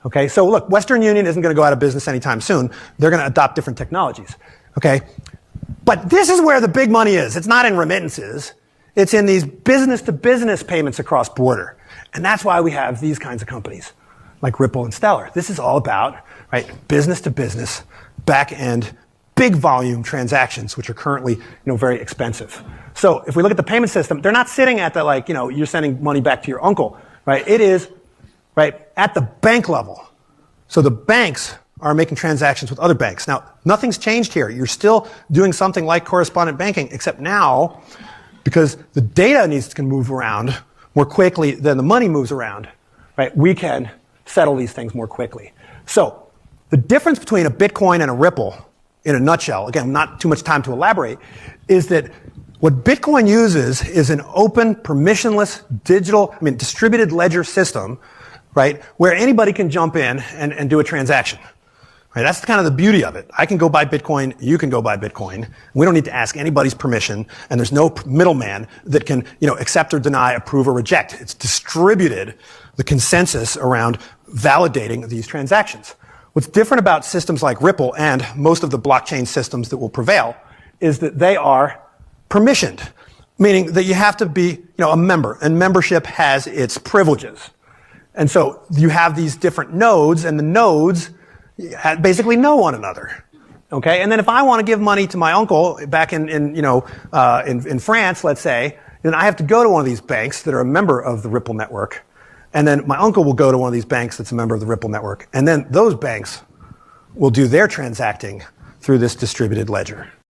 Okay, so look, Western Union isn't going to go out of business anytime soon. They're going to adopt different technologies. Okay, but this is where the big money is. It's not in remittances. It's in these business-to-business payments across border. And that's why we have these kinds of companies like Ripple and Stellar. This is all about, right, business-to-business, back-end, big volume transactions, which are currently, very expensive. So if we look at the payment system, they're not sitting at the, you're sending money back to your uncle, right? It is, right, at the bank level. So the banks are making transactions with other banks. Now, nothing's changed here. You're still doing something like correspondent banking, except now, because the data needs to move around more quickly than the money moves around, right? We can settle these things more quickly. So the difference between a Bitcoin and a Ripple, in a nutshell, again, not too much time to elaborate, is that what Bitcoin uses is an open, permissionless, distributed ledger system, right, where anybody can jump in and do a transaction. Right, that's kind of the beauty of it. I can go buy Bitcoin, you can go buy Bitcoin. We don't need to ask anybody's permission, and there's no middleman that can, accept or deny, approve or reject. It's distributed, the consensus around validating these transactions. What's different about systems like Ripple and most of the blockchain systems that will prevail is that they are permissioned, meaning that you have to be, a member, and membership has its privileges. And so you have these different nodes, and the nodes basically know one another. Okay? And then if I want to give money to my uncle back in France, let's say, then I have to go to one of these banks that are a member of the Ripple network. And then my uncle will go to one of these banks that's a member of the Ripple network. And then those banks will do their transacting through this distributed ledger.